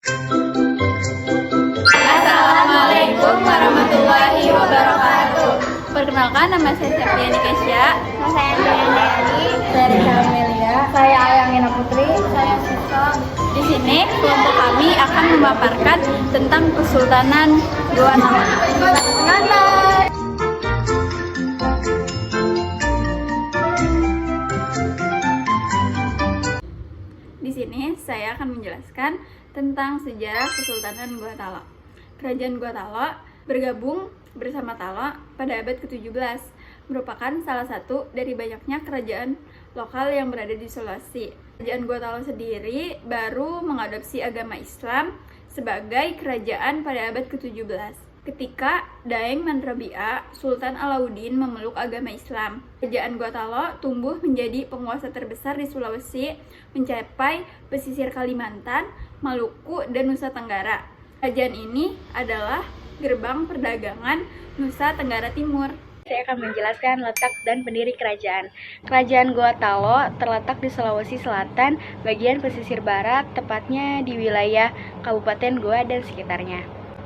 Assalamualaikum warahmatullahi wabarakatuh. Perkenalkan, nama saya Septiani Kesya. Saya Andriani. Dari Amelia. Saya Ayangina Putri. Saya Siswa. Di sini kelompok kami akan memaparkan tentang Kesultanan Goa Talo. Di sini saya akan menjelaskan tentang sejarah Kesultanan Goa Talo. Kerajaan Goa Talo bergabung bersama Talo pada abad ke-17, merupakan salah satu dari banyaknya kerajaan lokal yang berada di Sulawesi. Kerajaan Goa Talo sendiri baru mengadopsi agama Islam sebagai kerajaan pada abad ke-17. Ketika Daeng Mandrabi'a, Sultan Alauddin memeluk agama Islam, kerajaan Goa Talo tumbuh menjadi penguasa terbesar di Sulawesi, mencapai pesisir Kalimantan, Maluku, dan Nusa Tenggara. Kerajaan ini adalah gerbang perdagangan Nusa Tenggara Timur. Saya akan menjelaskan letak dan pendiri kerajaan. Kerajaan Goa Talo terletak di Sulawesi Selatan, bagian pesisir barat, tepatnya di wilayah Kabupaten Goa dan sekitarnya.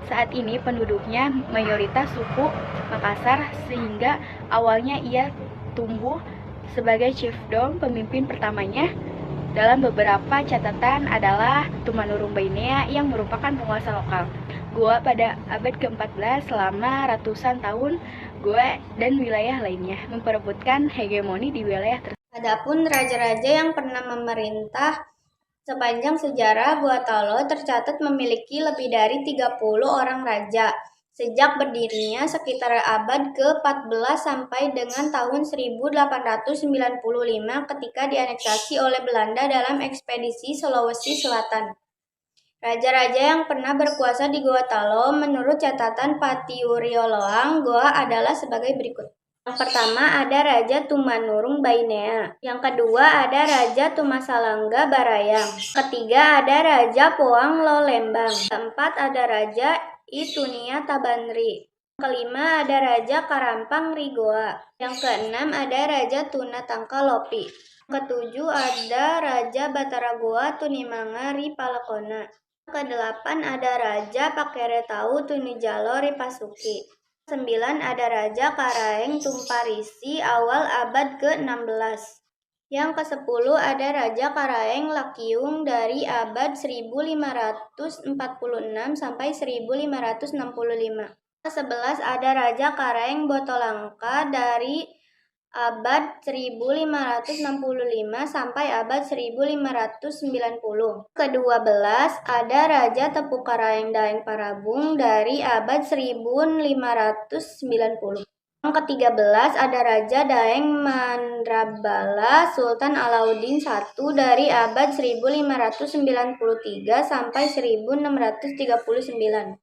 Saat ini penduduknya mayoritas suku Makassar, sehingga awalnya ia tumbuh sebagai chiefdom, pemimpin pertamanya. Dalam beberapa catatan adalah Tumanurung Bainea yang merupakan penguasa lokal Goa pada abad ke-14. Selama ratusan tahun, Goa dan wilayah lainnya memperebutkan hegemoni di wilayah tersebut. Adapun raja-raja yang pernah memerintah sepanjang sejarah, Goa Talo tercatat memiliki lebih dari 30 orang raja. Sejak berdirinya sekitar abad ke-14 sampai dengan tahun 1895 ketika dianeksasi oleh Belanda dalam ekspedisi Sulawesi Selatan. Raja-raja yang pernah berkuasa di Goa Talo menurut catatan Patiurioloang Goa adalah sebagai berikut. Yang pertama ada Raja Tumanurung Bainea. Yang kedua ada Raja Tumasalangga Barayang. Ketiga ada Raja Poang Lolembang. Keempat ada Raja Itunia Tabanri. Kelima ada Raja Karampang Rigoa. Yang keenam ada Raja Tuna Tangka Lopi. Ketujuh ada Raja Batara Goa Tunimanga Ripalakona. Kedelapan ada Raja Pakeretau Tunijalo Ripasuki. 9 ada Raja Karaeng Tumparisi awal abad ke-16. Yang ke-10 ada Raja Karaeng Lakiung dari abad 1546 sampai 1565. Ke-11 ada Raja Karaeng Botolangka dari abad 1565 sampai abad 1590. Ke-12 ada Raja Tepu Karaeng Daeng Parabung dari abad 1590. Yang ke-13 ada Raja Daeng Mandrabala Sultan Alauddin I dari abad 1593 sampai 1639.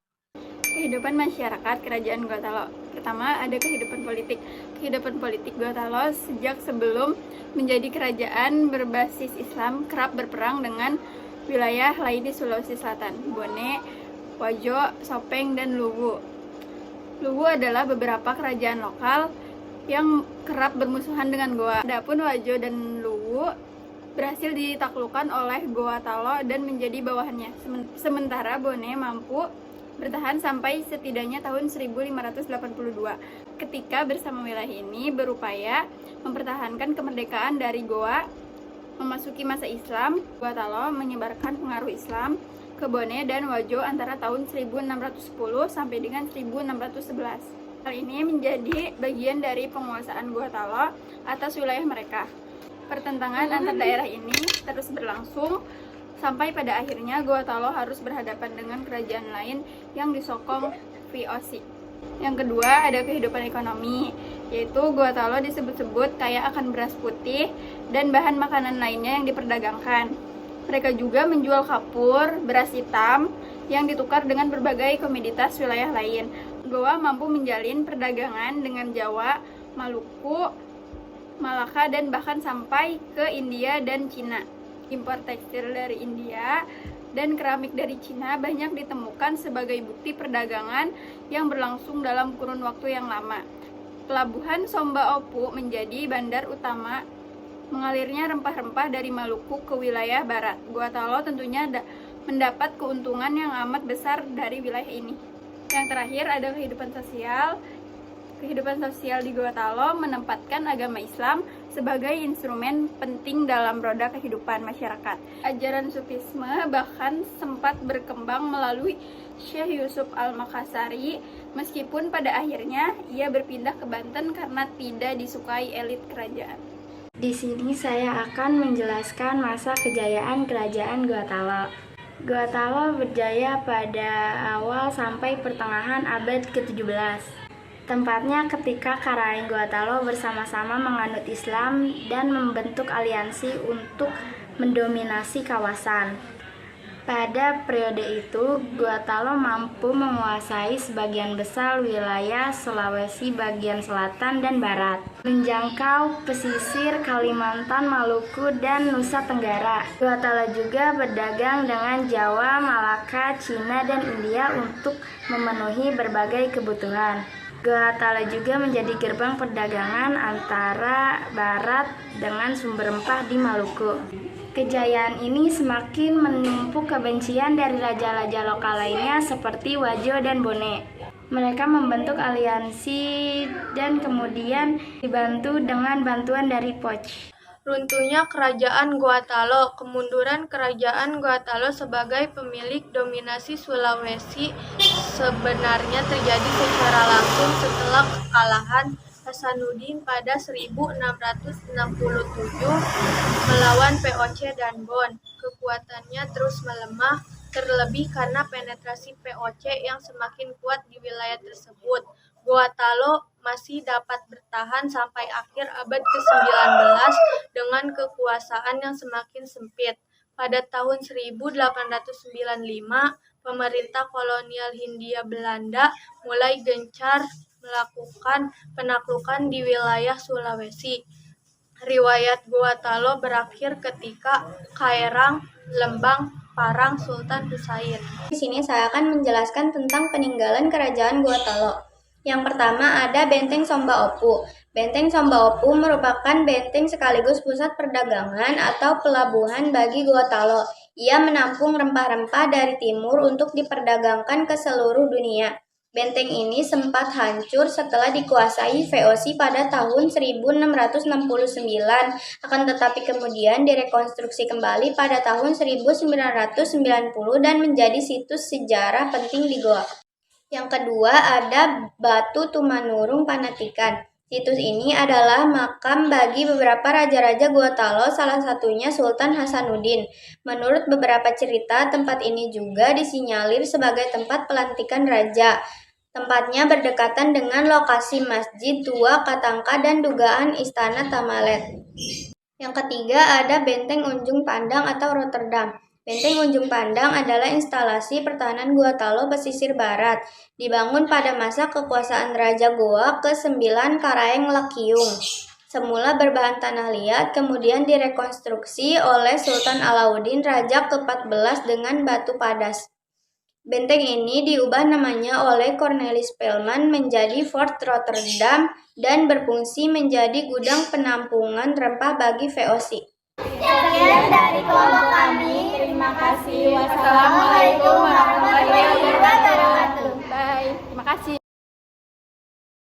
Kehidupan masyarakat Kerajaan Goa Talo. Pertama, ada kehidupan politik. Kehidupan politik Goa Talo sejak sebelum menjadi kerajaan berbasis Islam kerap berperang dengan wilayah lain di Sulawesi Selatan, Bone, Wajo, Sopeng, dan Luwu. Luwu adalah beberapa kerajaan lokal yang kerap bermusuhan dengan Goa. Adapun Wajo dan Luwu berhasil ditaklukkan oleh Goa Talo dan menjadi bawahannya. Sementara Bone mampu bertahan sampai setidaknya tahun 1582 ketika bersama wilayah ini berupaya mempertahankan kemerdekaan dari Goa. Memasuki masa Islam, Goa Talo menyebarkan pengaruh Islam ke Bone dan Wajo antara tahun 1610 sampai dengan 1611. Hal ini menjadi bagian dari penguasaan Goa Talo atas wilayah mereka. Pertentangan antar daerah ini terus berlangsung sampai pada akhirnya Goa Talo harus berhadapan dengan kerajaan lain yang disokong VOC. Yang kedua ada kehidupan ekonomi, yaitu Goa Talo disebut-sebut kaya akan beras putih dan bahan makanan lainnya yang diperdagangkan. Mereka juga menjual kapur, beras hitam yang ditukar dengan berbagai komoditas wilayah lain. Goa mampu menjalin perdagangan dengan Jawa, Maluku, Malaka, dan bahkan sampai ke India dan Cina. Impor tekstil dari India dan keramik dari Cina banyak ditemukan sebagai bukti perdagangan yang berlangsung dalam kurun waktu yang lama. Pelabuhan Somba Opu menjadi bandar utama mengalirnya rempah-rempah dari Maluku ke wilayah barat. Goa Talo tentunya mendapat keuntungan yang amat besar dari wilayah ini. Yang terakhir ada kehidupan sosial. Kehidupan sosial di Gorontalo menempatkan agama Islam sebagai instrumen penting dalam roda kehidupan masyarakat. Ajaran Sufisme bahkan sempat berkembang melalui Syekh Yusuf Al-Makassari, meskipun pada akhirnya ia berpindah ke Banten karena tidak disukai elit kerajaan. Di sini saya akan menjelaskan masa kejayaan Kerajaan Gorontalo. Gorontalo berjaya pada awal sampai pertengahan abad ke-17. Tempatnya ketika Karaeng Gorontalo bersama-sama menganut Islam dan membentuk aliansi untuk mendominasi kawasan. Pada periode itu, Gorontalo mampu menguasai sebagian besar wilayah Sulawesi bagian selatan dan barat, menjangkau pesisir Kalimantan, Maluku, dan Nusa Tenggara. Gorontalo juga berdagang dengan Jawa, Malaka, Cina, dan India untuk memenuhi berbagai kebutuhan. Gorontalo juga menjadi gerbang perdagangan antara barat dengan sumber rempah di Maluku. Kejayaan ini semakin menumpuk kebencian dari raja-raja lokal lainnya seperti Wajo dan Bone. Mereka membentuk aliansi dan kemudian dibantu dengan bantuan dari Poch. Runtuhnya Kerajaan Gorontalo. Kemunduran Kerajaan Gorontalo sebagai pemilik dominasi Sulawesi sebenarnya terjadi secara langsung setelah kekalahan Hasanuddin pada 1667 melawan POC dan Bon. Kekuatannya terus melemah, terlebih karena penetrasi POC yang semakin kuat di wilayah tersebut. Gorontalo masih dapat bertahan sampai akhir abad ke-19 dengan kekuasaan yang semakin sempit. Pada tahun 1895, pemerintah kolonial Hindia Belanda mulai gencar melakukan penaklukan di wilayah Sulawesi. Riwayat Gorontalo berakhir ketika Kairang, Lembang, Parang Sultan Husain. Di sini saya akan menjelaskan tentang peninggalan Kerajaan Gorontalo. Yang pertama ada Benteng Somba Opu. Benteng Somba Opu merupakan benteng sekaligus pusat perdagangan atau pelabuhan bagi Gorontalo. Ia menampung rempah-rempah dari timur untuk diperdagangkan ke seluruh dunia. Benteng ini sempat hancur setelah dikuasai VOC pada tahun 1669, akan tetapi kemudian direkonstruksi kembali pada tahun 1990 dan menjadi situs sejarah penting di Goa. Yang kedua ada Batu Tumanurung Panatikan. Situs ini adalah makam bagi beberapa raja-raja Gorontalo, salah satunya Sultan Hasanuddin. Menurut beberapa cerita, tempat ini juga disinyalir sebagai tempat pelantikan raja. Tempatnya berdekatan dengan lokasi Masjid Tua Katangka dan dugaan Istana Tamalet. Yang ketiga ada Benteng Unjung Pandang atau Rotterdam. Benteng Unjung Pandang adalah instalasi pertahanan Gorontalo pesisir barat, dibangun pada masa kekuasaan Raja Goa ke-9 Karaeng Lakiung. Semula berbahan tanah liat, kemudian direkonstruksi oleh Sultan Alauddin Raja ke-14 dengan batu padas. Benteng ini diubah namanya oleh Cornelis Spelman menjadi Fort Rotterdam dan berfungsi menjadi gudang penampungan rempah bagi VOC. Sekian dari kelompok kami. Terima kasih. Wassalamualaikum warahmatullahi wabarakatuh. Bye. Terima kasih.